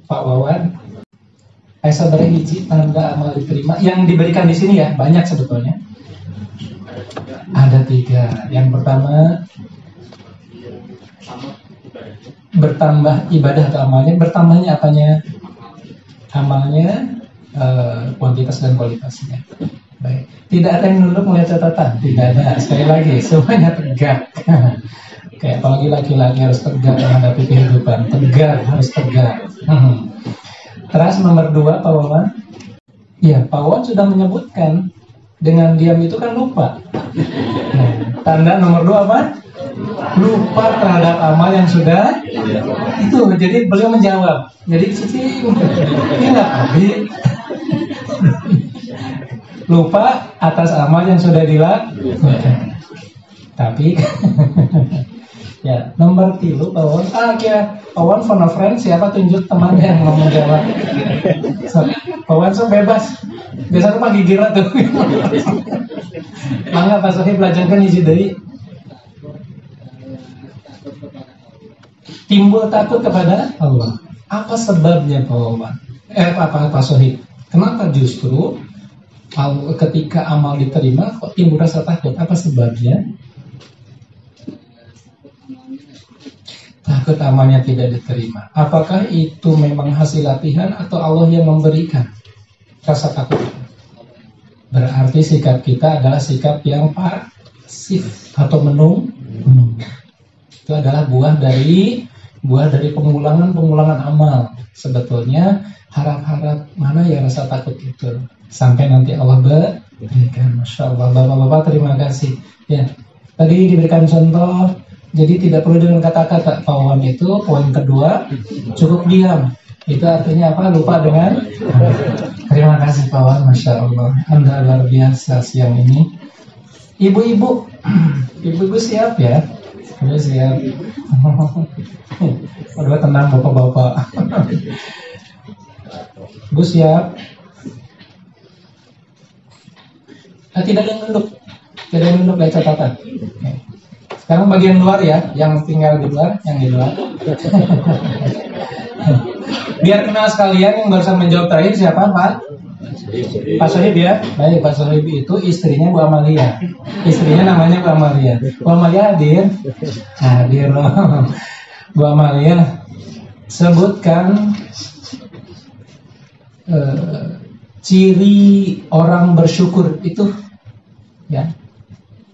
Pak Wawan. Saudara hiji tanda amal diterima yang diberikan di sini ya, banyak sebetulnya. Ada 3. Yang pertama, bertambah ibadah atau amalnya. Bertambahnya apanya? Amalnya, kuantitas dan kualitasnya. Baik. Tidak ada yang nunduk melihat catatan. Tidak ada. Sekali lagi, semuanya tegak. Kayak apalagi laki-laki harus tegak menghadapi kehidupan. Tegak, harus tegak. Terus nomor 2, Pak Wawan. Ya, Pak Wawan sudah menyebutkan. Dengan diam itu kan lupa. Tanda nomor 2 apa? Lupa terhadap amal yang sudah itu. Jadi beliau menjawab. Jadi ini nggak habis. Lupa atas amal yang sudah dilakukan. Tapi ya, nomor 3 Pak Wawan. Pak Wawan phone a friend, siapa tunjuk teman yang mau menjawab. Pak Wawan bebas. Biasanya panggil gira tuh. Mangga Pak Sohi belajarkan hiji deui. Timbul takut kepada Allah. Apa sebabnya Pak Wawan? Pak Sohi? Kenapa justru ketika amal diterima kok timbul rasa takut? Apa sebabnya? Takut amalnya tidak diterima. Apakah itu memang hasil latihan atau Allah yang memberikan rasa takut? Berarti sikap kita adalah sikap yang pasif atau menunggu. Itu adalah buah dari pengulangan amal. Sebetulnya harap-harap mana ya rasa takut itu sampai nanti Allah berikan. Masya Allah, bapak-bapak terima kasih. Ya, tadi diberikan contoh. Jadi tidak perlu dengan kata-kata. Pak Wawan itu poin kedua, cukup diam. Itu artinya apa? Lupa dengan. Terima kasih Pak Wawan, Masya Allah. Anda luar biasa siang ini. Ibu-ibu siap ya? Ibu siap. Aduh, tenang bapak-bapak. Bu siap. Tidak ada yang nunduk. Tidak ada yang nunduk dari catatan. Okay. Sekarang bagian luar ya, yang tinggal di luar, yang di luar. Biar kenal sekalian yang barusan menjawab terakhir siapa Pak? Pak Sohib ya. Baik, Pak Sohib itu istrinya Bu Amalia. Istrinya namanya Bu Amalia. Bu Amalia hadir? Hadir loh. Bu Amalia, sebutkan ciri orang bersyukur itu ya.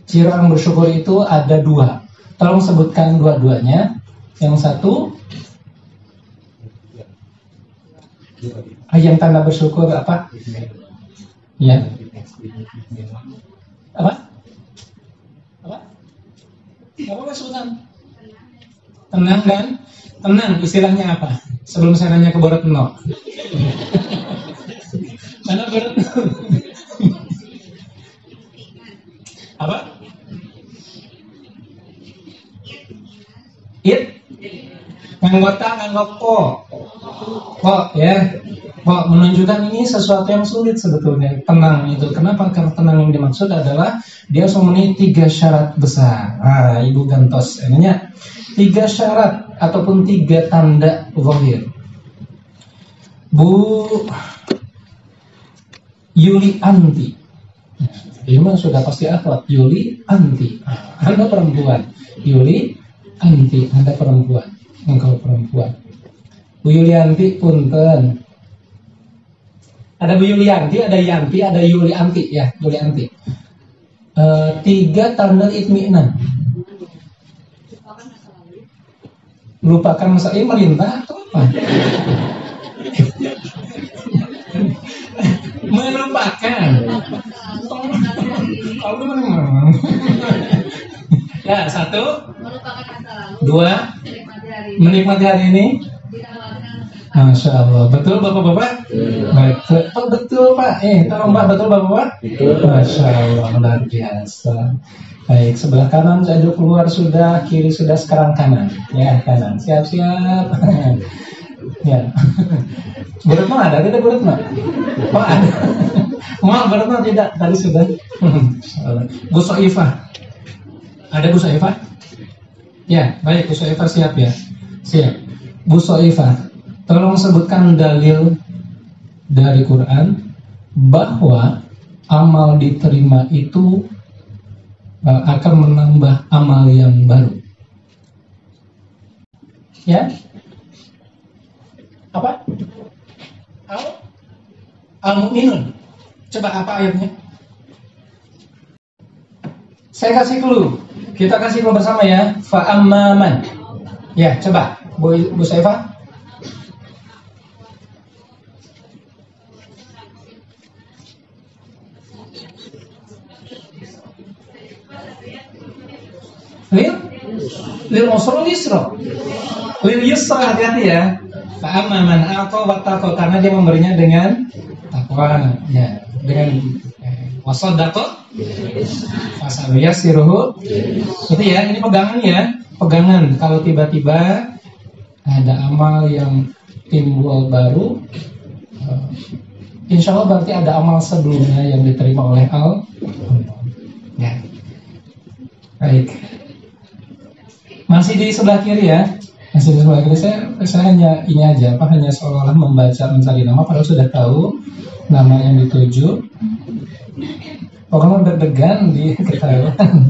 Ciri orang bersyukur itu ada 2. Tolong sebutkan dua-duanya. Yang satu, yang tanda bersyukur apa? Ya. Apa? Apa sebutan? Tenang kan? Tenang istilahnya apa? Sebelum saya nanya ke Borotno. Mana Borotno? Apa? Anggota kok ya, kok menunjukkan ini sesuatu yang sulit sebetulnya. Tenang itu, kenapa? Karena tenang yang dimaksud adalah dia harus memenuhi 3 syarat besar. Ibu gantos, ininya 3 syarat ataupun 3 tanda zahir. Bu Yuli Anti, ini mah sudah pasti akhlak. Yuli Anti, Anda perempuan. Yuli Anti, Anda perempuan. Engkau perempuan. Bu Yulianti punten. Ada Bu Yulianti, ada Yanti, ada Yulianti ya, Yulianti. 3 tanda itminan. Lupakan masa ini melintah atau apa? Melupakan. Kalau memang. Ya, 1. 2. Menikmati hari ini. Masya Allah. Betul bapak-bapak? Baik. Betul Pak. Tolong Pak, betul bapak-bapak? Masya Allah, luar biasa. Baik, sebelah kanan saya keluar sudah, kiri sudah, sekarang kanan. Ya, kanan. Siap-siap. Ya. Berutno ada? Tidak Berutno? Oh ada. Maaf Berutno tidak, tadi sudah. Bu Soifah. Ada Bu Soifah? Ya, baik Bu Soifah siap ya. Siap. Bu Soifah. Tolong sebutkan dalil dari Quran bahwa amal diterima itu akan menambah amal yang baru. Ya? Apa? Al-Mu'minun. Coba apa ayatnya? Saya kasih clue. Kita kasih clue bersama ya. Fa'amman. Ya, coba Bu Saifah. Lil usra yusra. Lil yusra, hati-hati ya. Fa'amma man a'ta wattaqa, karena dia memberinya dengan takwa, ya, dengan wasaddaqa fasanuyassiruhu. Itu ya, ini pegangan ya, pegangan. Kalau tiba-tiba ada amal yang timbul baru, insya Allah berarti ada amal sebelumnya yang diterima oleh Allah. Ya. Baik. Masih di sebelah kiri ya. Masih di sebelah kiri. Saya hanya ini aja, hanya seolah-olah membaca mencari nama, padahal sudah tahu nama yang dituju. Pokoknya deg-degan di ketahuan.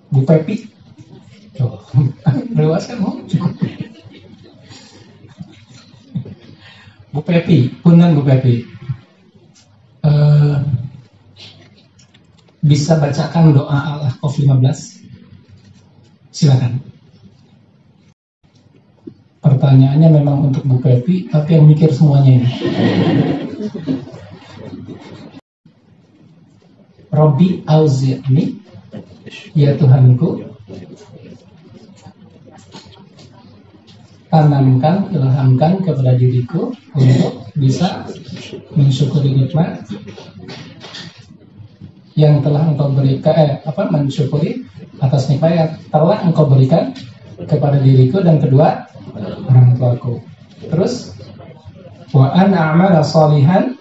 Bu Pepi. Oh, lewat kan cukup. Bu Pepi, punten Bu Pepi. Bisa bacakan doa Al-Ahqaf 15? Silakan. Pertanyaannya memang untuk Bu Pepi, tapi yang mikir semuanya ini. Robbi auzi'ni, ya Tuhanku, tanamkan, ilhamkan kepada diriku untuk bisa mensyukuri nikmat yang telah engkau berikan, mensyukuri atas nikmat yang telah engkau berikan kepada diriku dan kedua orang tuaku. Terus wa an a'mala shalihan,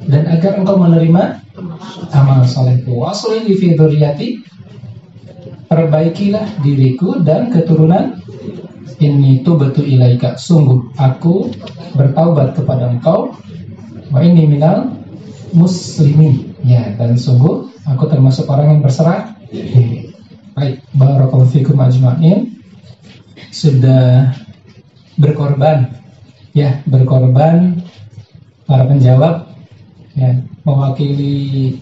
dan agar engkau menerima amal salehku. Wa aslih li fi dzurriyyati, perbaikilah diriku dan keturunan. Inni tubtu ilaika, sungguh aku bertaubat kepada engkau. Wa inni minal muslimin, ya, dan sungguh aku termasuk orang yang berserah. Baik, barakallahu fikum ajma'in. Sudah berkorban, ya, berkorban para penjawab, ya, mewakili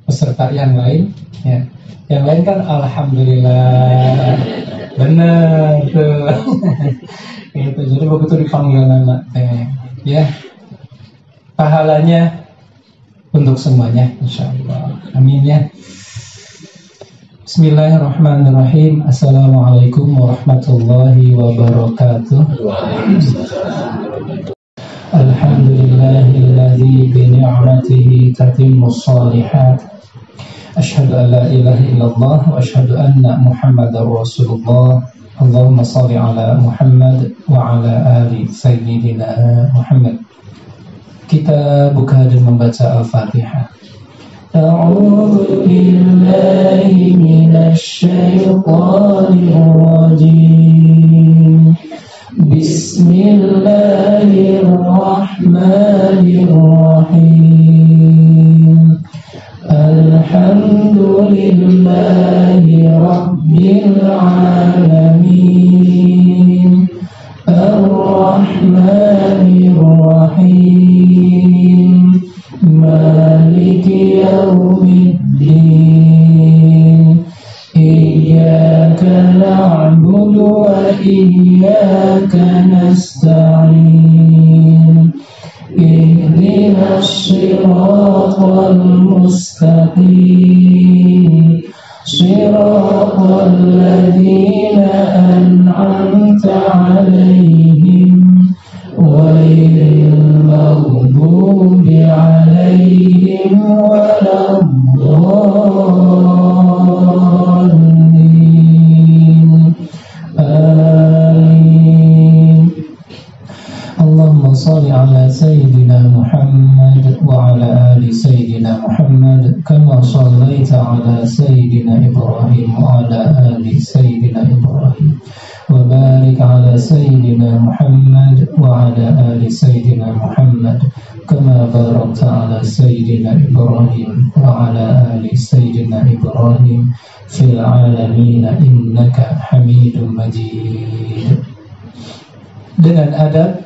peserta yang lain, ya. Yang lain kan alhamdulillah benar tuh. Gitu. Jadi begitu dipanggil nama, ya, pahalanya untuk semuanya, insyaallah. Amin ya. Bismillahirrahmanirrahim. Assalamualaikum warahmatullahi wabarakatuh. Alhamdulillahilladzi bi ni'matihi tatimmus shalihat. Asyhadu an la ilaha illallah wa asyhadu anna Muhammadar Rasulullah. Allahumma shalli ala Muhammad wa ala ali sayyidina Muhammad. Kita buka dan membaca Al-Fatihah. A'udzu billahi minasy syaithanir rajim. Bismillahirrahmanirrahim. Alhamdulillahi rabbil alamin. Ar-Rahmanir Rahim. Maliki yaumiddin. Iyyaka na'budu wa iyyaka nasta'in. Ihdinas siratal mustaqim. Siratal ladzina an'amta 'alaihim ghairil maghdubi 'alaihim waladdallin. Amin. Allahumma shalli ala sayyidina Muhammad wa ala ali sayyidina Muhammad kama shallaita ala sayyidina Ibrahim wa ala ali sayyidina barik ala sayyidina Muhammad wa ala ali sayyidina Muhammad kama barakta ala sayyidina Ibrahim wa ala ali sayyidina Ibrahim fil alamin innaka Hamidum Majid. Dengan adab,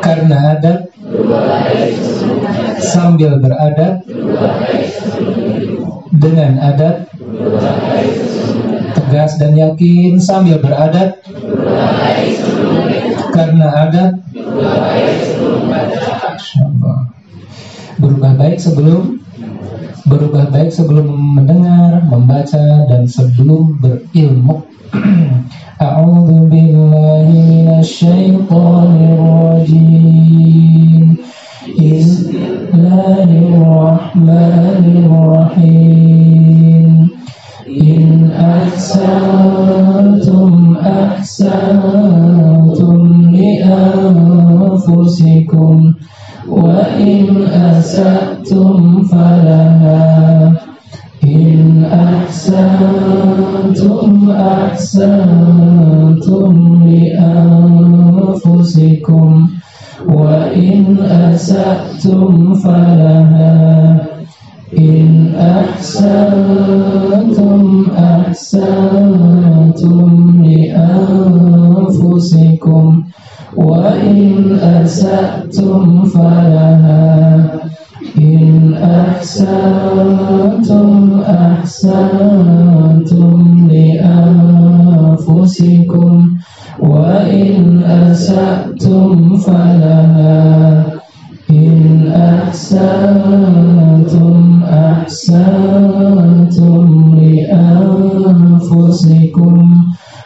karena adab, sambil beradab, dengan adab, tegas dan yakin sambil beradab, karena adab, berubah baik sebelum mendengar, membaca dan sebelum berilmu. A'udzu billahi minasyaitonir rajim. Bismillahirrahmanirrahim. In ahsantum li anfusikum wa in asatum falaha. In ahsantum li anfusikum wa in asatum falaha. In ahsantum li anfusikum wa in asatum falaha. In ahsantum li anfusikum wa in asatum falaha. In ahsantum li anfusikum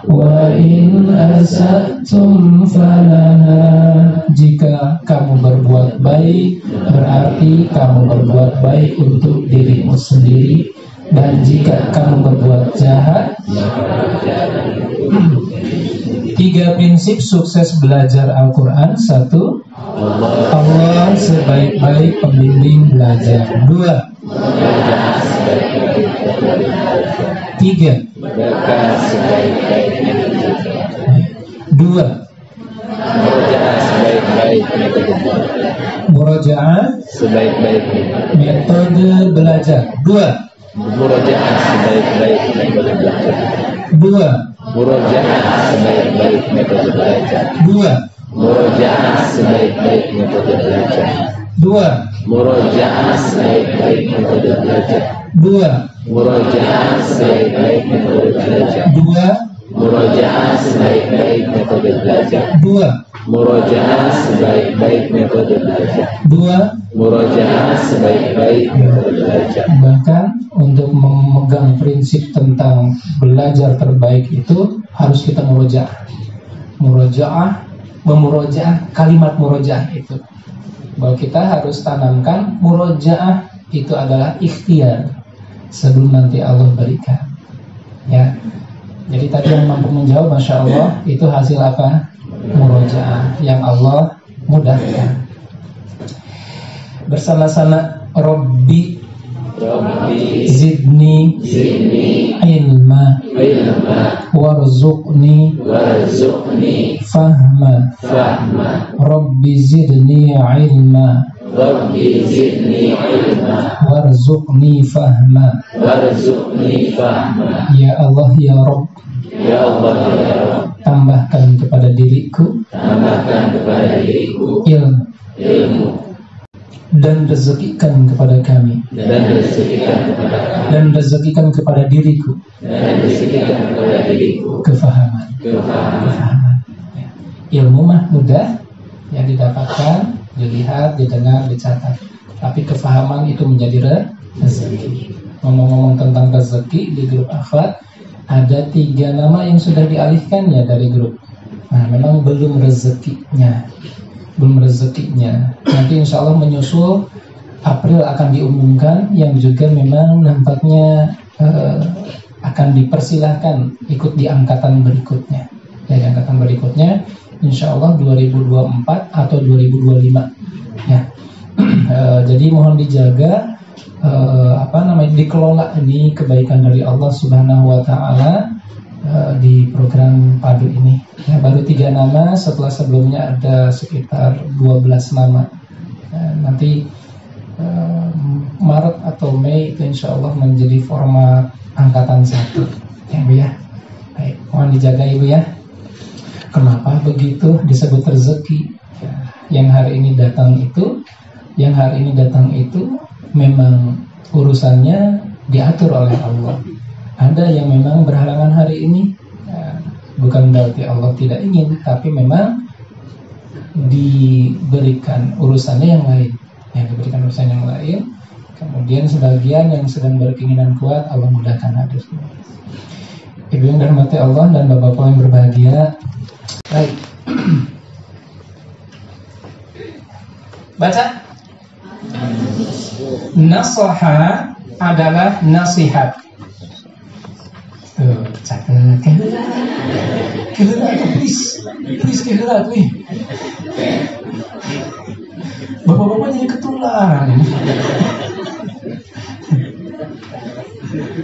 wa in asatum falaha. Jika kamu berbuat baik, berarti kamu berbuat baik untuk dirimu sendiri. Dan jika kamu berbuat jahat, 3 prinsip sukses belajar Al-Quran. 1. Allah sebaik-baik pembimbing belajar. 2. 3. 2. Murojaah sebaik-baik metode belajar. 2. Murojaah sebaik-baik metode belajar. 2. Murojaah sebaik-baik metode belajar. 2. Murojaah sebaik-baik metode belajar. 2. Murojaah sebaik-baik metode belajar. 2. Murojaah sebaik-baik metode belajar. 2. Murojaah sebaik-baik metode belajar. 2. Murojaah sebaik-baik metode belajar. 2. Murojaah sebaik-baik metode belajar. Bahkan untuk memegang prinsip tentang belajar terbaik itu harus kita murojaah, kalimat murojaah itu. Bahwa kita harus tanamkan murojaah itu adalah ikhtiar sebelum nanti Allah berikan. Ya. Jadi tadi yang mampu menjawab, Masya Allah, itu hasil apa? Murojaah yang Allah mudahkan. Bersama-sama Rabbi zidni ilma warzuqni fahma. Rabbi zidni ilma warzuqni fahma. Ya Allah ya Rabb, tambahkan kepada diriku ilmu dan rezekikan kepada kami dan rezekikan kepada diriku kefahaman. Ilmu mah mudah ya didapatkan, dilihat, didengar, dicatat. Tapi kefahaman itu menjadi rezeki. Ngomong-ngomong tentang rezeki, di grup akhwat ada 3 nama yang sudah dialihkan ya dari grup. Nah, memang belum rezekinya. Nanti insya Allah menyusul April akan diumumkan, yang juga memang nampaknya akan dipersilahkan ikut di angkatan berikutnya. Ya, di angkatan berikutnya insya Allah 2024 atau 2025. Ya. Jadi mohon dijaga, dikelola ini kebaikan dari Allah Subhanahu wa taala, program padu ini. Ya, baru 3 nama, setelah sebelumnya ada sekitar 12 nama. Nanti Maret atau Mei itu insya Allah menjadi format angkatan 1 ya Bu ya. Baik, mohon dijaga Ibu ya. Kenapa begitu disebut rezeki ya, yang hari ini datang itu memang urusannya diatur oleh Allah. Ada yang memang berhalangan hari ini ya, bukan berarti Allah tidak ingin, tapi memang diberikan urusannya yang lain. Kemudian sebagian yang sedang berkeinginan kuat Allah mudahkan hadir. Ibu yang dirahmati Allah dan bapak-bapak yang berbahagia. Baik. Baca. Nasoha adalah nasihat. Tuh, cakep. Kehelat, please kehelat nih. Bapak-bapak jadi ketulan.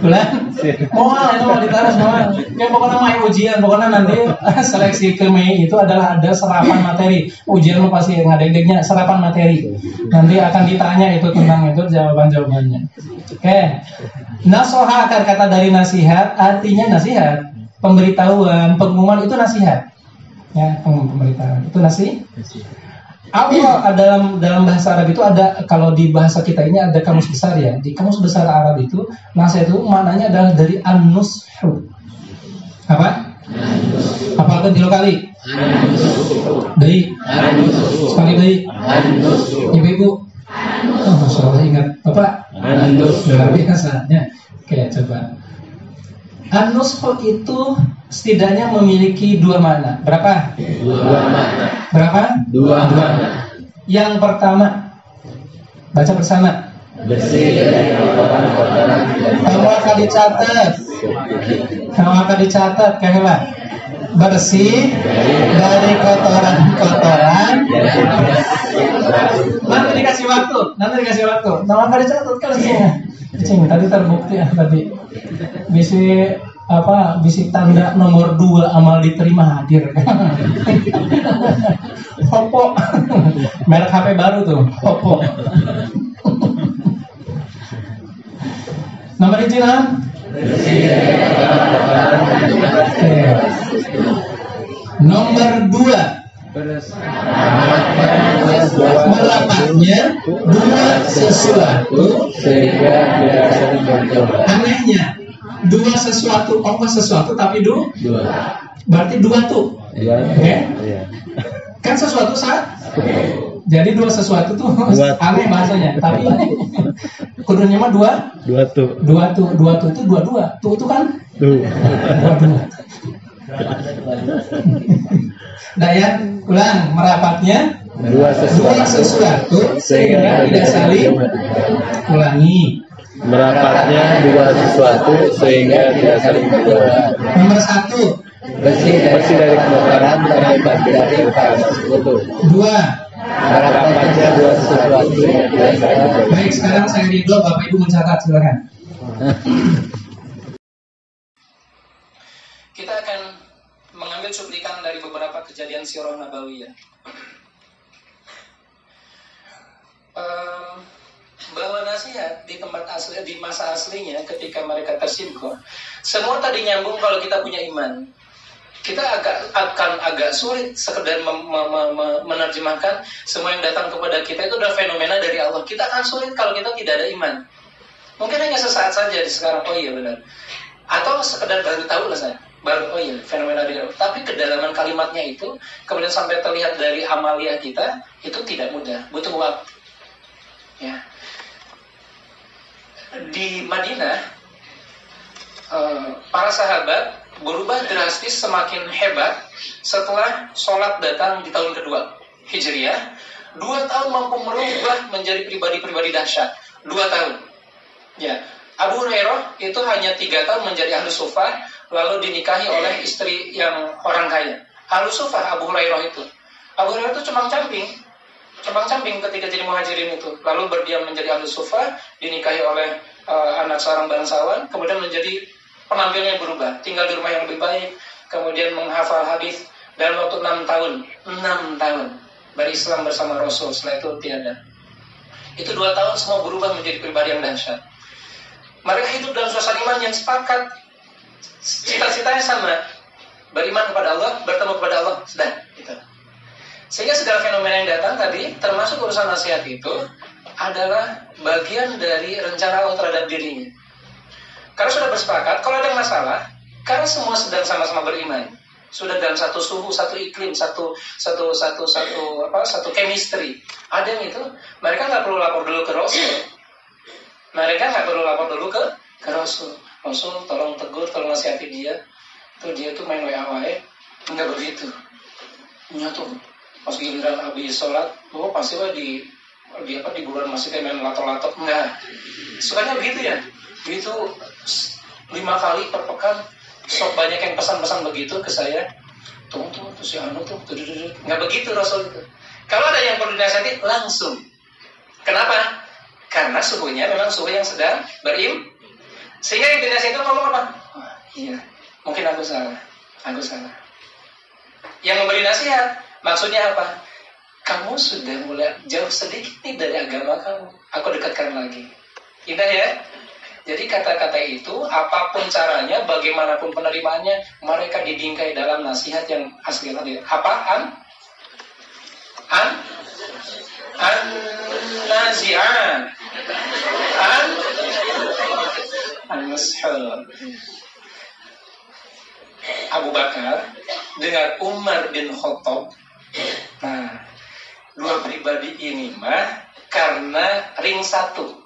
Ulang, mau ditaruh semua. Kayak pokoknya main ujian, pokoknya nanti seleksi ke Mei itu adalah ada serapan materi. Ujian lo pasti ngadeg-degnya serapan materi. Nanti akan ditanya itu tentang itu jawaban-jawabannya. Oke. Nasoha akar kata dari nasihat, artinya nasihat, pemberitahuan, pengumuman itu nasihat. Ya, pemberitahuan itu nasihat. Allah dalam bahasa Arab itu ada, kalau di bahasa kita ini ada kamus besar ya. Di kamus besar Arab itu nasihat itu maknanya adalah dari an-nushu. Apa? Apa kan dilokali? Dari sekali dari ibu-ibu. Oh, Masya Allah ingat Bapak. Luar biasa ya. Oke, coba. An-nushu itu setidaknya memiliki 2 makna. Berapa? 2 makna. Berapa? 2 makna. Yang pertama, baca bersama. Bersih dari kotoran-kotoran. Kamu akan dicatat. Kayak bersih dari kotoran-kotoran. Nanti dikasih waktu. Kamu akan dicatat kan semua. Tadi terbukti ya tadi. Bisi tanda nomor 2 amal diterima hadir. Oppo. Merek HP baru tuh, Oppo. Nomor izin Nomor 2 merapatnya 2 sesuatu sehingga anehnya 2 sesuatu, sesuatu tapi 2 berarti 2 tuh okay? Kan sesuatu jadi 2 sesuatu tuh aneh bahasanya, tapi kudunya mah 2 tuh itu 2 tuh kan 2 Daya ulang, merapatnya 2 sesuatu sehingga tidak saling ulangi. Merapatnya 2 sesuatu sehingga tidak saling berdoa. Nomor 1, bersih dari kotoran terlepas dari sekutu. 2, merapatnya 2 sesuatu yang tidak saling berdoa. Baik, sekarang saya ridho, Bapak Ibu mencatat, silakan. Kita akan mengambil cuplikan dari beberapa kejadian sirah nabawiyah. Bahwa nasihat di tempat asli, di masa aslinya ketika mereka tersinggung, semua tadi nyambung kalau kita punya iman. Kita akan agak sulit sekedar menerjemahkan semua yang datang kepada kita itu adalah fenomena dari Allah. Kita akan sulit kalau kita tidak ada iman. Mungkin hanya sesaat saja di sekarang, oh iya benar. Atau sekedar baru tahu lah saya. Baru, oh iya, fenomena dari Allah. Tapi kedalaman kalimatnya itu, kemudian sampai terlihat dari amalia kita, itu tidak mudah, butuh waktu. Ya. Di Madinah, para sahabat berubah drastis semakin hebat setelah sholat datang di tahun kedua Hijriah. 2 tahun mampu merubah menjadi pribadi-pribadi dahsyat. 2 tahun. Ya. Abu Hurairah itu hanya 3 tahun menjadi ahlu sufah, lalu dinikahi oleh istri yang orang kaya. Ahlu sufah Abu Hurairah itu. Abu Hurairah itu cembang-cambing ketika jadi muhajirin itu. Lalu berdiam menjadi ahlu sufah, dinikahi oleh anak seorang bangsawan, kemudian menjadi penampilannya berubah, tinggal di rumah yang lebih baik, kemudian menghafal hadis dalam waktu 6 tahun. 6 tahun berislam bersama Rasul, setelah itu tiada. Itu 2 tahun semua berubah menjadi pribadi yang dahsyat. Mereka hidup dalam suasana iman yang sepakat, cita-citanya sama, beriman kepada Allah, bertemu kepada Allah, sudah gitu. Sehingga segala fenomena yang datang tadi, termasuk urusan nasihat itu, adalah bagian dari rencana Allah terhadap dirinya. Karena sudah bersepakat, kalau ada masalah, karena semua sedang sama-sama beriman, sudah dalam satu suhu, satu iklim, satu chemistry. Ada yang itu, mereka nggak perlu lapor dulu ke Rasul. Mereka nggak perlu lapor dulu ke Rasul. Rasul, tolong tegur, tolong nasihati dia. Dia tuh main WA-WA, nggak begitu. Nyatu, pas giliran habis sholat, pasti lah di bulan masjidnya main lato-lato. Enggak, sukanya begitu ya. Begitu 5 kali per pekan, sok banyak yang pesan-pesan begitu ke saya. Tuh si Anu tuh, nggak begitu Rasul itu. Kalau ada yang perlu dinasihati, langsung. Kenapa? Karena suhunya memang suhu yang sedang sehingga yang dinasihati itu ngomong apa? Iya, mungkin aku salah. Yang memberi nasihat, maksudnya apa? Kamu sudah mulai jauh sedikit nih dari agama kamu. Aku dekatkan lagi. Indah ya? Jadi kata-kata itu, apapun caranya, bagaimanapun penerimaannya, mereka dibingkai dalam nasihat yang asli tadi. Apa? An-nazi'an. Al-Mashhur. Abu Bakar dengan Umar bin Khattab. Nah, dua pribadi ini mah karena ring satu.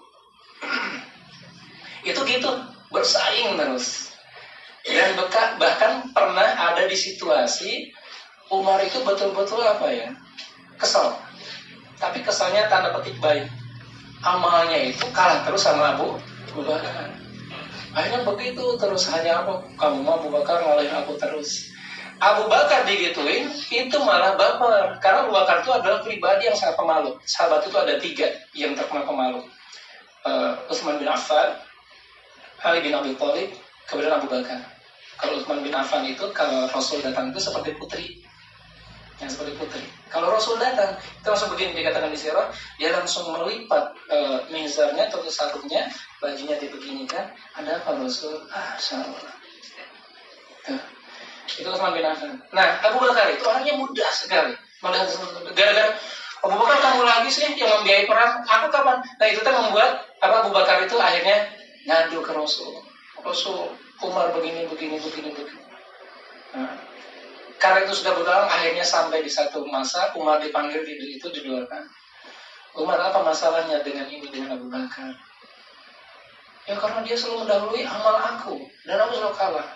Itu gitu, bersaing terus. Dan bahkan pernah ada di situasi Umar itu betul-betul apa ya? Kesal. Tapi kesalnya tanda petik baik. Amalnya itu kalah terus sama Abu Bakar. Akhirnya begitu terus, hanya apa? Kamu mau Abu Bakar ngalahin aku terus. Abu Bakar digituin, itu malah baper. Karena Abu Bakar itu adalah pribadi yang sangat pemalu. Sahabat itu ada 3 yang terkenal pemalu. Utsman bin Affan, Ali bin Abi Thalib, kemudian Abu Bakar. Kalau Utsman bin Affan itu, kalau Rasul datang itu seperti putri. Yang seperti putri. Kalau Rasul datang, itu langsung begini dikatakan di sirah, dia langsung melipat mizarnya atau sarungnya, bajunya dibeginikan. Ada apa Rasul? Salah. Itu Utsman bin Affan. Nah, Abu Bakar itu orangnya mudah sekali. Gara-gara Abu Bakar kamu lagi sih yang membiayai perang, aku kapan? Nah itu kan membuat Abu Bakar itu akhirnya ngadu ke Rasul. Rasul, Umar begini. Nah, karena itu sudah berlalu, akhirnya sampai di satu masa Umar dipanggil itu diluarkan. Umar, apa masalahnya dengan Abu Bakar? Ya karena dia selalu mendahului amal aku dan aku selalu kalah.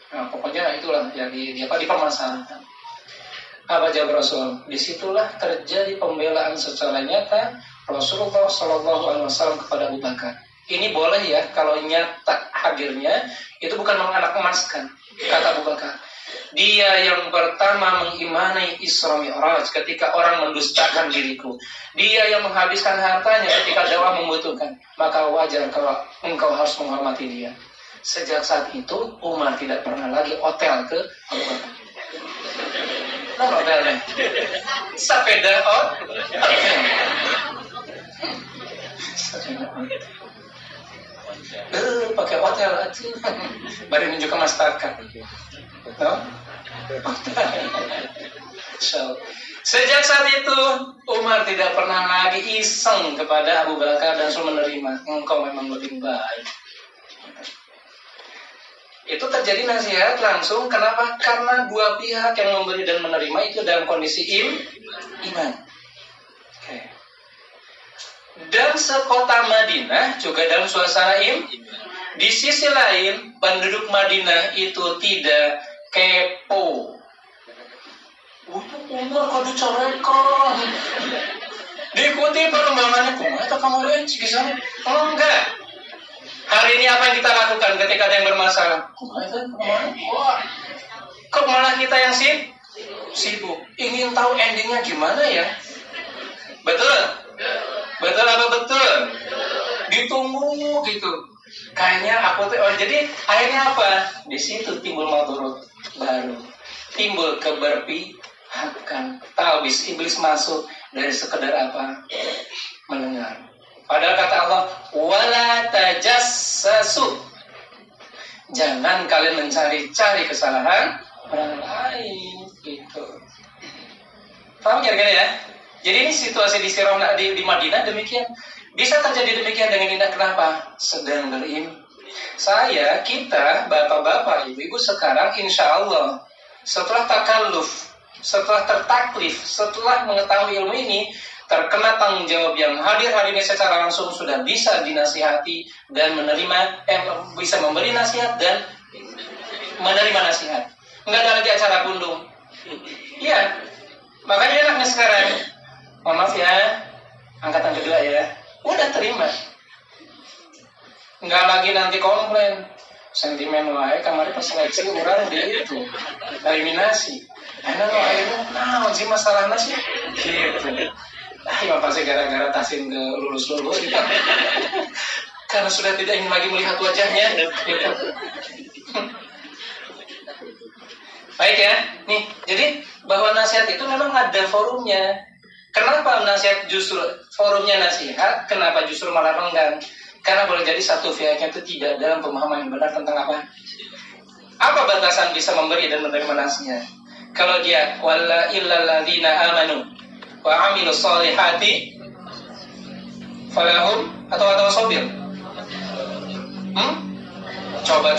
Nah pokoknya itulah yang dipermasalahkan. Apa jawab Rasul? Disitulah terjadi pembelaan secara nyata Rasulullah SAW kepada Abu Bakar. Ini boleh ya kalau nyata hadirnya, itu bukan menganak emaskan, kata Abu Bakar. Dia yang pertama mengimani Isra Mi'raj ketika orang mendustakan diriku. Dia yang menghabiskan hartanya ketika dakwah membutuhkan. Maka wajar kalau engkau harus menghormati dia. Sejak saat itu Umar tidak pernah lagi hotel ke Abu Bakar. Nah hotelnya sepeda pakai hotel aja. Baru nunjuk ke masyarakat. No? Sejak saat itu Umar tidak pernah lagi iseng kepada Abu Bakar dan suruh menerima. Engkau memang lebih baik. Itu terjadi nasihat langsung. Kenapa? Karena dua pihak yang memberi dan menerima itu dalam kondisi iman. Okay. Dan sekota Madinah juga dalam suasana Di sisi lain, penduduk Madinah itu tidak kepo. Umar kok dicorekan. Diikuti perkembangannya. Kumaha kamu lihat kisahnya? Enggak. Hari ini apa yang kita lakukan ketika ada yang bermasalah? Kok malah kita yang sibuk? Ingin tahu endingnya gimana ya? Betul? Betul apa betul? Ditunggu gitu. Kayaknya aku tuh, jadi akhirnya apa? Di situ timbul madorot. baru. Timbul keberpihakan. Talbis, iblis masuk dari sekedar apa? Mendengar. Padahal kata Allah, wala tajassasu. Jangan kalian mencari-cari kesalahan orang lain. Gitu. Paham kira-kira ya? Jadi ini situasi di Sirona di Madinah demikian. Bisa terjadi demikian dengan indah. Kenapa? Sedang kita, bapak-bapak, ibu-ibu sekarang insya Allah setelah takalluf, setelah tertaklif, setelah mengetahui ilmu ini, terkena tanggung jawab yang hadir hari ini secara langsung, sudah bisa dinasihati dan menerima, bisa memberi nasihat dan menerima nasihat. Enggak ada lagi acara gundung. Iya, makanya enaknya sekarang, mohon maaf ya, angkatan kedua ya, udah terima. Enggak lagi nanti komplain, sentimen wae kamari pas seleksi orang di itu eliminasi. Enak loh akhirnya, nah sih masalahnya sih, gitu. Ya pasti gara-gara Tasin lulus gitu. Karena sudah tidak ingin lagi melihat wajahnya. Gitu. Baik ya, nih jadi bahwa nasihat itu memang ada forumnya. Kenapa nasihat justru forumnya nasihat? Kenapa justru malah renggang? Karena boleh jadi satu pihaknya itu tidak dalam pemahaman yang benar tentang apa? Apa batasan bisa memberi dan menerima nasihat? Kalau dia wala illal ladzina amanu wa amilus solihati falahum atau sabir. Coba.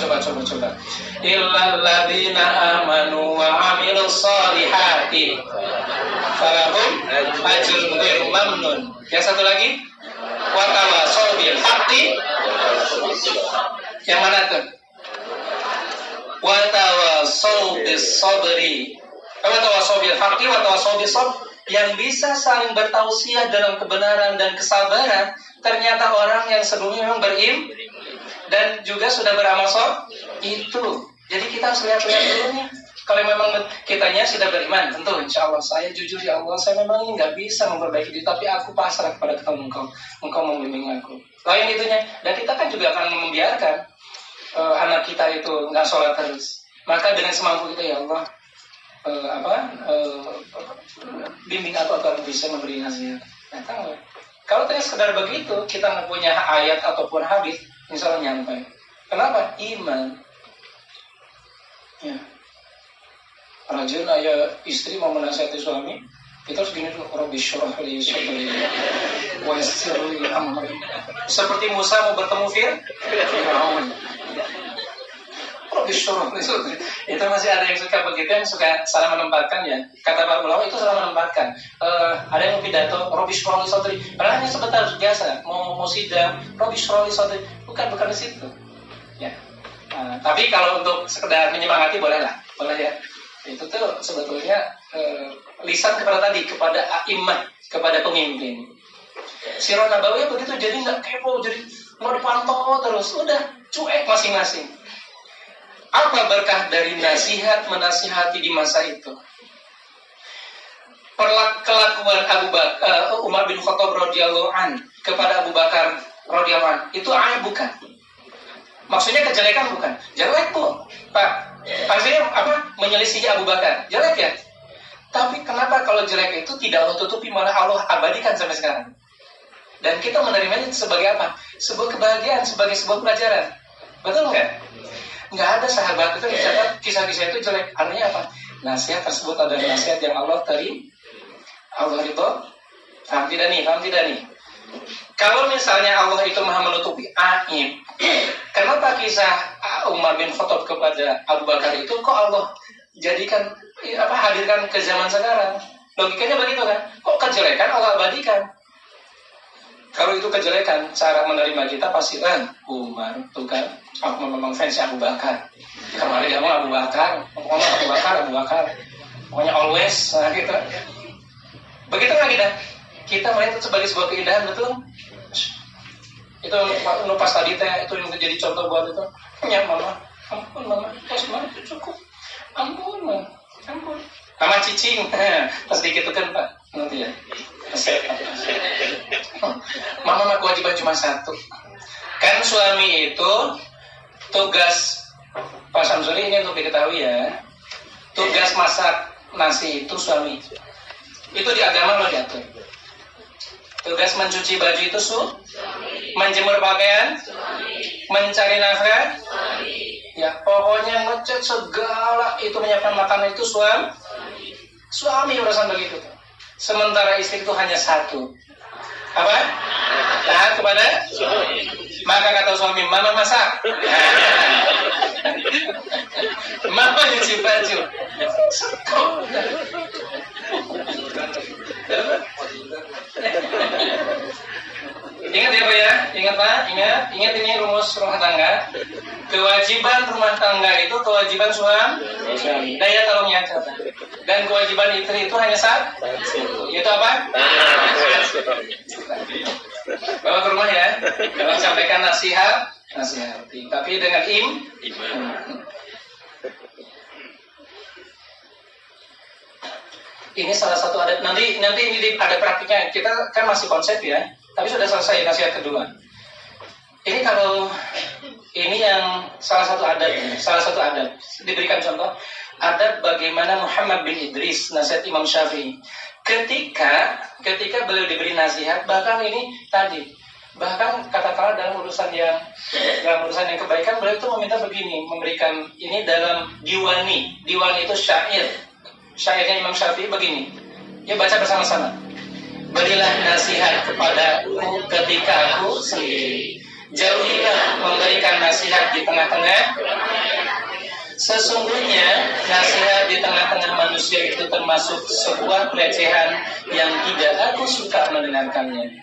Illal ladzina amanu wa amilus solihati falahum ajrun ghairu mamnun. Yang satu lagi wa tawassaw bil haqqi. Yang mana tuh? Wa tawassaw bis sabri. Wa tawassaw bil haqqi wa tawassaw bis sabr. Yang bisa saling bertausiah dalam kebenaran dan kesabaran, ternyata orang yang sebelumnya memang berim dan juga sudah beramal itu. Jadi kita harus lihat-lihat dulu nih. Kalau memang kitanya sudah beriman, tentu insya Allah saya jujur ya Allah, saya memang nggak bisa memperbaiki diri, tapi aku pasrah kepada Engkau membimbing aku. Lain itunya, dan kita kan juga akan membiarkan anak kita itu nggak sholat terus. Maka dengan semampu kita ya Allah, bimbing aku agar bisa memberi nasihat. Nah, kalau tadi sekedar begitu, kita nggak punya ayat ataupun hadis, insya Allah nyampe. Kenapa? Iman. Ya. Rajin ayah istri mau menasihati suami, kita harus gini dulu, Rabbi syurah li sadri wa yassir li amri. Seperti Musa mau bertemu Fir'aun. Rabbi syurah li sadri. Itu masih ada yang suka begitu, yang suka salah menempatkan ya. Kata para ulama itu salah menempatkan. Ada yang pidato Rabbi syurah li sadri, padahal hanya sebentar biasa, mau sidang Rabbi syurah li sadri, bukan di situ. Ya. Tapi kalau untuk sekedar menyemangati boleh ya. Itu tuh sebetulnya lisan kepada a'immah, kepada pemimpin. Sirah Nabawiyah begitu, jadi nggak kepo, jadi mau dipantau terus, udah cuek masing-masing. Apa berkah dari nasihat menasihati di masa itu? Kelakuan Umar bin Khattab radhiyallahu an kepada Abu Bakar radhiyallahu an itu ayat bukan? Maksudnya kejelekan bukan? Jelek tuh, Pak. Maksudnya apa? Menyelisihi Abu Bakar. Jelek ya? Tapi kenapa kalau jelek itu tidak Allah tutupi, malah Allah abadikan sampai sekarang? Dan kita menerimanya sebagai apa? Sebuah kebahagiaan, sebagai sebuah pelajaran. Betul nggak? Nggak ada sahabat itu mencatat kisah-kisah itu jelek. Artinya apa? Nasihat tersebut adalah nasihat yang Allah terima, Allah ridho. Paham tidak nih? Kalau misalnya Allah itu maha menutupi aib, kenapa kisah Umar bin Khattab kepada Abu Bakar itu kok Allah jadikan hadirkan ke zaman sekarang? Logikanya begitu kan? Kok kejelekan Allah abadikan? Kalau itu kejelekan, cara menerima kita pasti Umar tuh kan, aku memang fans Abu Bakar. Kemarin kamu Abu Bakar, pokoknya always gitu. Begitu nggak kita melihat itu sebagai sebuah keindahan, betul? Itu pas tadi itu yang menjadi contoh buat itu. Ya mama, ampun mama, pas mama itu cukup, ampun. Mama cicing, pas dikit itu kan Pak, nanti ya. Mama kewajiban cuma satu. Kan suami itu tugas Pak Samsuri ini untuk diketahui ya. tugas masak nasi itu suami. Itu di agama lo diatur. Tugas mencuci baju itu menjemur pakaian, mencari nafkah, ya pokoknya ngecat segala itu menyiapkan makanan itu suami urusan begitu. Sementara istri itu hanya satu, apa? Taat kepada maka kata suami, mama masak, mama nyuci baju. Ingat ya Pak ya, ingat Pak, ingat ini rumus rumah tangga. Kewajiban rumah tangga itu kewajiban suami, daya tolongnya catat. Dan kewajiban istri itu hanya satu. Itu apa? Bawa ke rumah ya. Kalau sampaikan nasihat. Tapi dengan ini salah satu adat. Nanti ini ada praktiknya. Kita kan masih konsep ya. Tapi sudah selesai nasihat kedua. Ini kalau ini yang salah satu adat. Diberikan contoh adat bagaimana Muhammad bin Idris, nasihat Imam Syafi'i. Ketika beliau diberi nasihat, bahkan katakanlah dalam urusan yang kebaikan, beliau itu meminta begini, memberikan ini dalam diwani itu syairnya Imam Syafi'i begini. Ya baca bersama-sama. Berilah nasihat kepadaku ketika aku sendiri. Jauhilah memberikan nasihat di tengah-tengah. Sesungguhnya nasihat di tengah-tengah manusia itu termasuk sebuah pelecehan yang tidak aku suka mendengarkannya.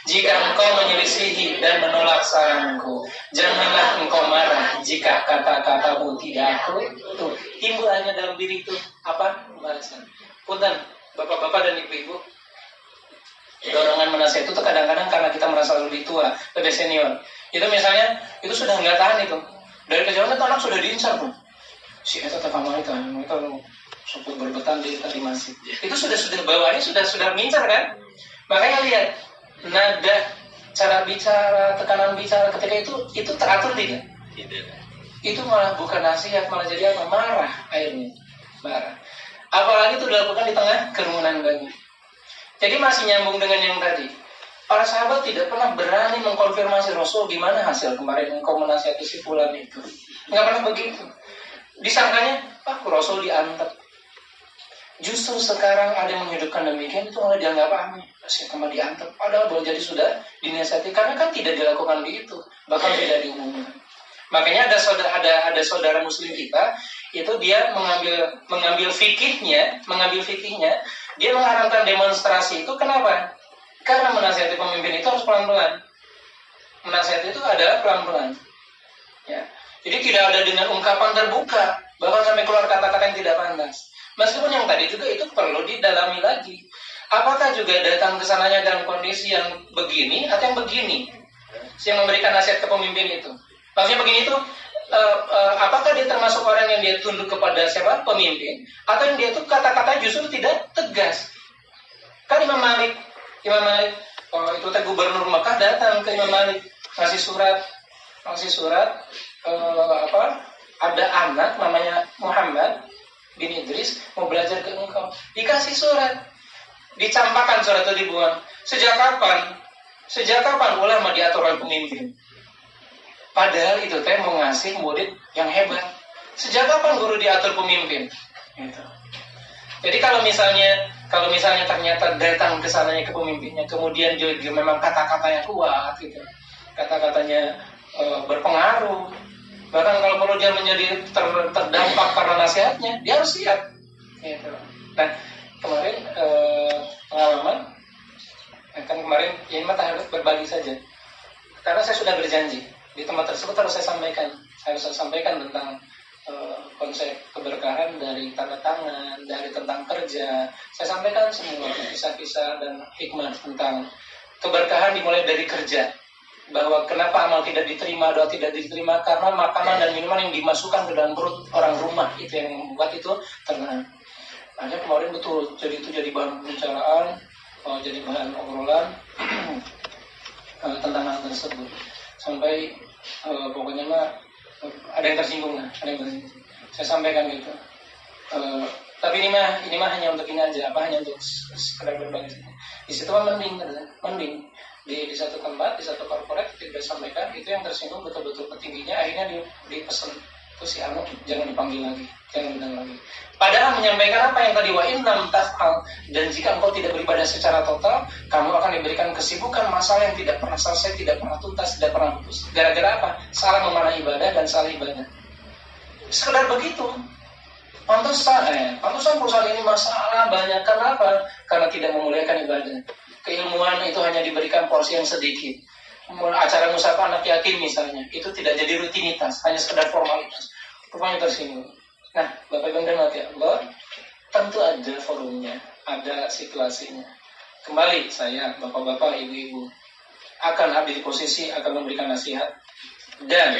Jika engkau menyelisihi dan menolak saranku, janganlah engkau marah jika kata-katamu tidak aku. Tuh, timbul hanya dalam diri itu apa? Balasan. Punten, bapak-bapak dan ibu-ibu. Dorongan menasihat itu kadang-kadang karena kita merasa lebih tua, lebih senior. Itu misalnya, itu sudah nggak tahan itu. Dari kejauhan itu anak sudah diincar pun. Si Eta tekamai kan, mereka sempat berbetan di masjid. Itu sudah bawaannya sudah mengincar kan? Makanya lihat nada, cara bicara, tekanan bicara ketika itu teratur tidak? Tidak. Itu malah bukan nasihat, malah jadi apa? Marah akhirnya. Marah. Apalagi itu dilakukan di tengah kerumunan banyak. Jadi masih nyambung dengan yang tadi. Para sahabat tidak pernah berani mengkonfirmasi Rasul gimana hasil kemarin engkau menasihati si fulan itu. Nggak pernah begitu. Disangkanya, Rasul diantep. Justru sekarang ada yang menghidupkan demikian itu malah dianggap aneh. Masih kemana diantep. Padahal boleh jadi sudah dinasihati karena kan tidak dilakukan begitu, bahkan tidak diumumkan. Makanya ada saudara muslim kita itu dia mengambil fikihnya, dia mengharamkan demonstrasi itu kenapa? Karena menasihati pemimpin itu harus pelan-pelan. Menasihati itu adalah pelan-pelan. Ya. Jadi tidak ada dengan ungkapan terbuka, bahkan sampai keluar kata-kata yang tidak pantas. Meskipun yang tadi juga itu perlu didalami lagi. Apakah juga datang ke sananya dalam kondisi yang begini atau yang begini? Yang memberikan nasihat ke pemimpin itu. Maksudnya begini itu, apakah dia termasuk orang yang dia tunduk kepada siapa? Pemimpin. Atau yang dia itu kata-kata justru tidak tegas. Kan Imam Malik, itu gubernur Mekah datang ke Imam Malik ngasih surat, ada anak namanya Muhammad bin Idris mau belajar ke engkau, dikasih surat, dicampakkan surat itu dibuang. Sejak kapan ulama diatur oleh pemimpin? Padahal itu mau ngasih murid yang hebat. Sejak kapan guru diatur pemimpin? Gitu. Jadi kalau misalnya ternyata datang ke sananya ke pemimpinnya, kemudian dia memang kata-katanya kuat, gitu, kata-katanya berpengaruh, bahkan kalau perlu dia menjadi terdampak karena nasihatnya, dia harus siap. Gitu. Nah kemarin pengalaman, kemarin ini harus berbagi saja, karena saya sudah berjanji di tempat tersebut harus saya sampaikan tentang konsep keberkahan dari tanda tangan, dari tentang kerja. Saya sampaikan semua kisah-kisah dan hikmah tentang keberkahan dimulai dari kerja. Bahwa kenapa amal tidak diterima, doa tidak diterima, karena makanan dan minuman yang dimasukkan ke dalam perut orang rumah itu yang membuat itu tenang. Hanya kemarin betul, jadi itu jadi bahan pembicaraan, jadi bahan obrolan tentang hal tersebut. Sampai pokoknya mah ada yang tersinggung lah, Saya sampaikan gitu. Tapi ini mah hanya untuk ini aja, hanya untuk sekedar berbagi. Di situ mah mending di satu tempat, di satu korporat kita sampaikan itu yang tersinggung betul-betul petingginya, akhirnya dipesan itu si Anu jangan dipanggil lagi, jangan diundang lagi. Padahal menyampaikan apa yang tadi wa innam taf'al, dan jika engkau tidak beribadah secara total, kamu akan diberikan kesibukan masalah yang tidak pernah selesai, tidak pernah tuntas, tidak pernah putus. Gara-gara apa? Salah memaknai ibadah dan salah ibadah. Sekedar begitu. Pantesan perusahaan ini masalah banyak. Kenapa? Karena tidak memuliakan ibadah. Keilmuan itu hanya diberikan porsi yang sedikit. Acara musafah anak yatim misalnya, itu tidak jadi rutinitas, hanya sekedar formalitas. Rupanya tersinggung. Nah, Bapak Ibu dan Mati Allah, tentu ada forumnya, ada situasinya. Kembali saya, Bapak-Bapak, Ibu-Ibu, akan ada di posisi akan memberikan nasihat. Dan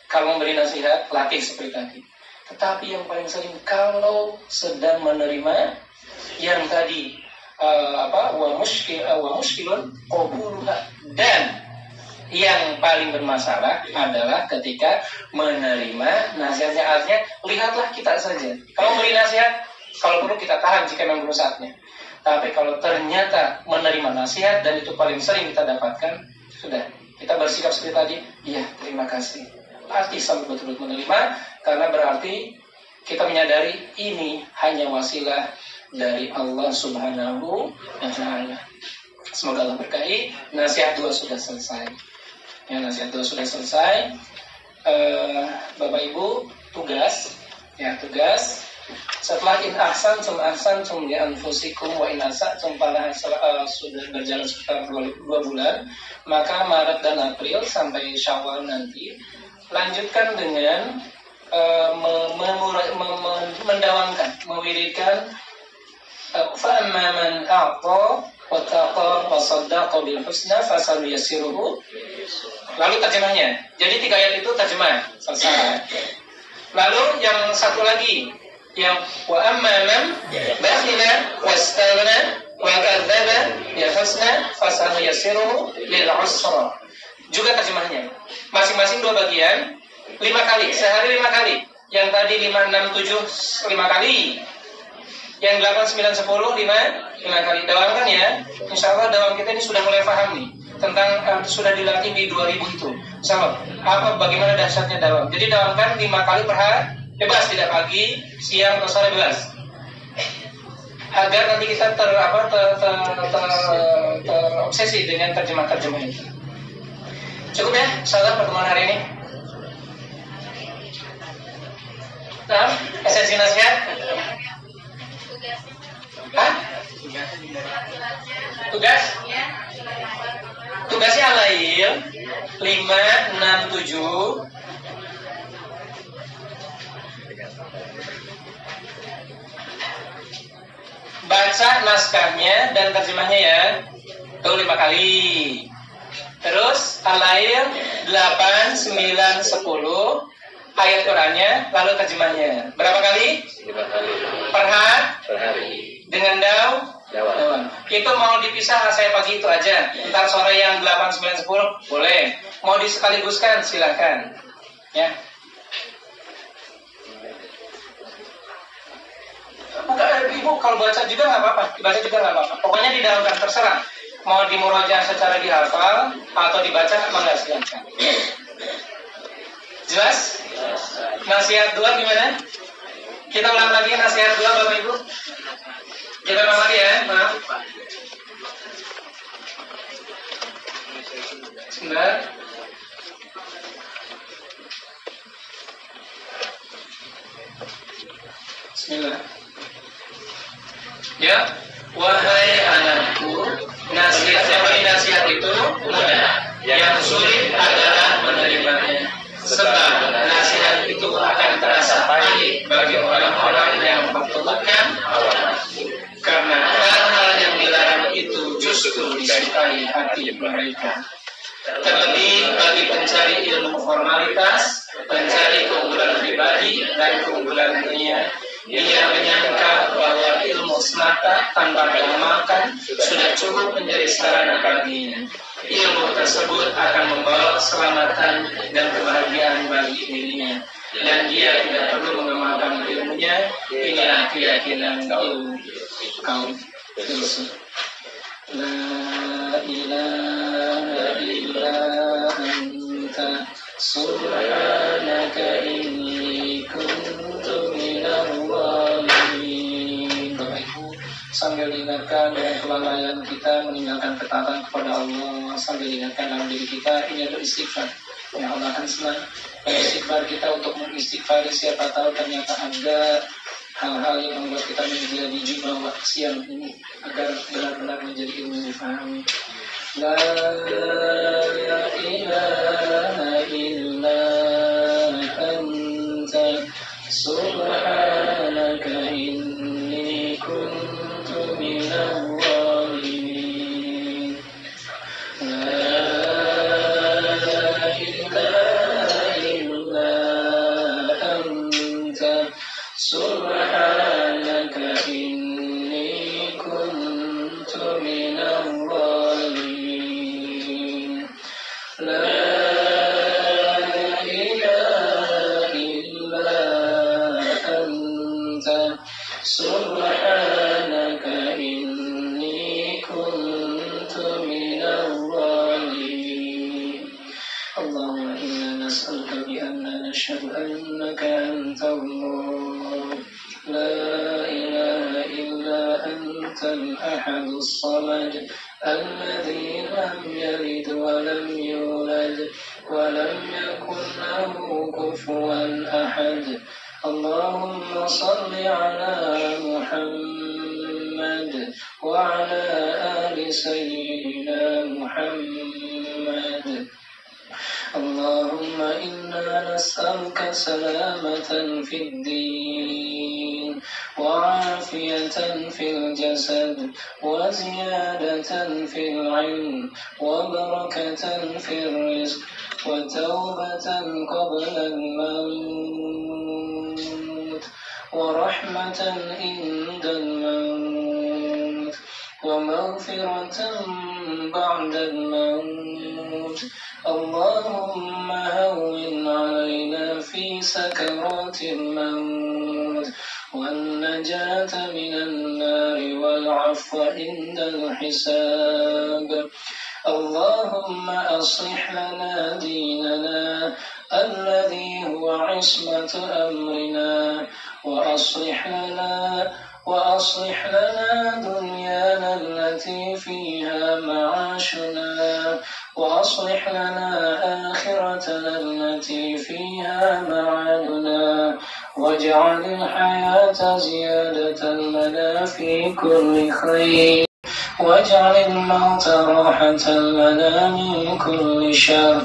kalau memberi nasihat, latih seperti tadi. Tetapi yang paling sering kalau sedang menerima yang tadi wa muskilun qabuluha, dan yang paling bermasalah adalah ketika menerima nasihatnya. Artinya lihatlah kita saja. Kalau beri nasihat, kalau perlu kita tahan jika memang belum saatnya. Tapi kalau ternyata menerima nasihat dan itu paling sering kita dapatkan, sudah kita bersikap seperti tadi, iya terima kasih. Arti sampai betul-betul menerima, karena berarti kita menyadari ini hanya wasilah dari Allah Subhanahu wa Ta'ala. Semoga Allah berkahi. Nasihat 2 sudah selesai. Ya, nasihat 2 sudah selesai. Bapak Ibu, tugas. Setelah in ahsantum li anfusikum wa in asatum pada sudah berjalan sekitar 2 bulan, maka Maret dan April sampai Syawal nanti lanjutkan dengan mendawamkan, mewiridkan fa'amma man a'ta wa taqa wa saddaqa bil husna fasanuyassiruhu. Lalu terjemahnya. Jadi 3 ayat itu terjemah selesai. Lalu yang satu lagi yang wa amma man bakhila wastaghna wa kadzdzaba bil husna fasanuyassiruhu lil usra. Juga terjemahnya. Masing-masing 2 bagian, 5 kali, sehari 5 kali. Yang tadi 5, 6, 7 5 kali. Yang 8, 9, 10 5 kali. Dawamkan ya. Insya Allah dawam kita ini sudah mulai paham nih tentang sudah dilatih di 2000 itu. Insyaallah. Bagaimana dahsyatnya dawam. Jadi dawamkan 5 kali per hari. Bebas, tidak pagi, siang atau sore, bebas. Agar nanti kita terobsesi dengan terjemah-terjemah itu. Cukup ya, insyaallah pertemuan hari ini. Nah, esensi nasihat. Hah? Tugasnya alail 5, 6, 7. Baca naskahnya dan terjemahnya ya. Itu 5 kali. Terus alail 8, 9, 10 ayat Qurannya, lalu terjemahnya. Berapa kali? 5 kali. Per Per hari. Dengan dawan. Itu mau dipisah saya pagi itu aja. Ntar sore yang 8, 9, 10 boleh. Mau disekaliguskan silakan. Ya. Ibu kalau baca juga nggak apa-apa. Dibaca juga nggak apa-apa. Pokoknya didalamkan terserah. Mau dimurojaah secara dihafal atau dibaca, mangga silakan. Jelas? Nasihat 2 gimana? Kita ulang lagi nasihat 2 Bapak Ibu. Kita ulang lagi ya, maaf. Sebentar. Bismillah. Ya, wahai anakku, nasihat itu mudah. Yang sulit adalah menerimanya. Sebab nasihat itu akan terasa pahit bagi orang-orang yang mempertemukan awal. Karena hal-hal yang dilarang itu justru disukai hati mereka. Terlebih bagi pencari ilmu formalitas, pencari keunggulan pribadi dan keunggulan dunia, dia menyangka bahwa ilmu semata tanpa diamalkan sudah cukup menjadi sarana baginya. Ilmu tersebut akan membawa keselamatan dan kebahagiaan bagi dirinya. dan dia tidak perlu mengamalkan ilmunya. Inilah keyakinan ilmu kaum filsuf. La ilaha illa anta subhanaka inni kuntu minadh dhalimin. Bapak Ibu, sambil diingatkan dengan kelalaian kita meninggalkan ketaatan kepada Allah, sambil diingatkan dalam diri kita ini adalah istighfar. Ya Allah akan senang istighfar kita untuk mengistighfari, siapa tahu ternyata ada hal-hal yang membuat kita menjadi jubah waksian ini agar benar-benar menjadi ilmu yang difahami. La ilaha illa anta subhanaka inni kuntu minadh dhalimin. Subhanaka inni kuntu minadh dhalimin. La ilaha illa anta subhanaka inni kuntu minadh dhalimin. Allahumma inna nas'aluka bi anna nashhadu annaka anta Allah. لا إله إلا أنت الأحد الصمد الذي لم يلد ولم يولد ولم يكن له كفوا أحد. اللهم صل على محمد وعلى آل سيدنا محمد. اللهم إنا نسألك سلامة في الدين وعافية في الجسد وزيادة في العلم وبركة في الرزق وتوبة قبل الموت ورحمة عند الموت ومغفرة بعد الموت. اللهم هون علينا في سكرات الموت والنجاة من النار والعفو عند الحساب. اللهم أصلح لنا ديننا الذي هو عصمة أمرنا وأصلح لنا دنيانا التي فيها معاشنا وأصلح لنا آخرتنا التي فيها معادنا واجعل الحياة زيادة لنا في كل خير واجعل الموت راحة لنا من كل شر.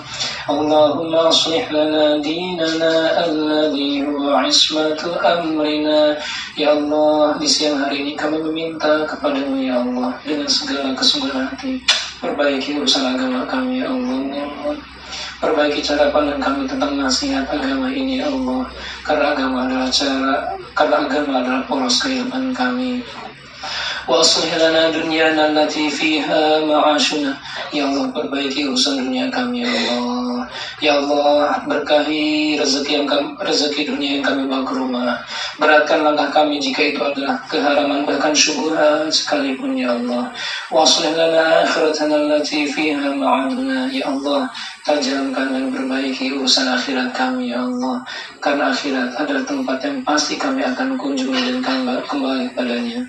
اللهم أصلح لنا ديننا الذي هو عصمة أمرنا. Ya Allah, di siang hari ini kami meminta kepadamu ya Allah dengan segala kesungguhan hati, perbaiki urusan agama kami ya Allah. Perbaiki cara pandang kami tentang nasihat agama ini ya Allah, karena agama adalah poros kehidupan kami. Wa aslih lana dunyana allati fiha ma'ashuna. Ya Allah, perbaiki urusan dunia kami ya Allah. Ya Allah, berkahi rezeki dunia yang kami bawa ke rumah. Beratkan langkah kami jika itu adalah keharaman bahkan syubhat sekalipun ya Allah. Wa aslih lana akhiratana allati fiha ma'aduna. Ya Allah, tajamkan dan perbaiki urusan akhirat kami ya Allah, karena akhirat adalah tempat yang pasti kami akan kunjungi dan kembali padanya.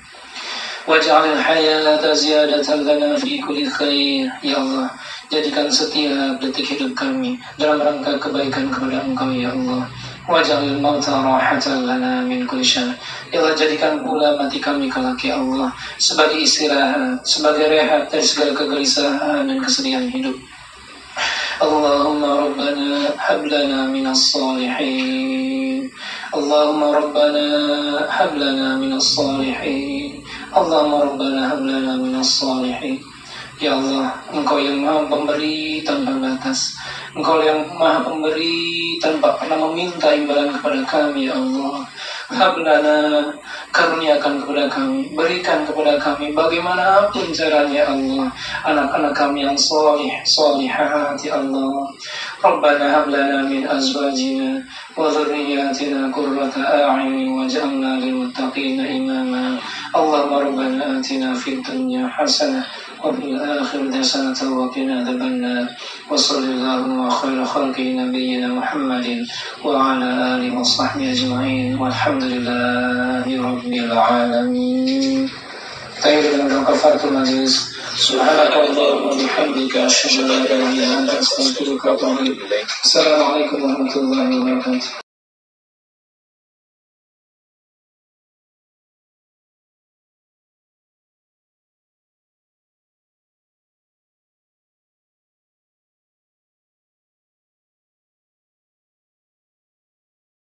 Waj'alil hayata ziyadatan lana fi kulli khair. Ya Allah, jadikan setiap detik hidup kami dalam rangka kebaikan kepada Engkau ya Allah. Waj'alil mauta rahatan lana min kulli syarr. Ya Allah, jadikan pula mati kami kelak ya Allah sebagai istirahat, sebagai rehat dari segala kegelisahan dan kesedihan hidup. Allahumma rabbana hab lana minas salihin. Allahumma rabbana hab lana minas salihin. Allahumma rabbana hab lana minas salihin. Ya Allah, Engkau yang Maha Pemberi tanpa batas. Engkau yang Maha Pemberi tanpa pernah meminta imbalan kepada kami ya Allah. Hab lana, karuniakan kepada kami, berikan kepada kami bagaimanapun caranya Allah, anak-anak kami yang solih, solihat ya Allah. ربنا هب لنا من أزواجنا وذرياتنا قرة أعين واجعلنا للمتقين إماما اللهم ربنا آتنا في الدنيا حسنة وفي الآخرة حسنة وقنا عذاب النار وصل اللهم خير خلق نبينا محمد وعلى آله وصحبه أجمعين والحمد لله رب العالمين. طيب كفارة المجلس سبحانك اللهم وبحمدك أشهد أن لا إله إلا أنت أستغفرك وأتوب إليك. السلام عليكم ورحمة الله وبركاته.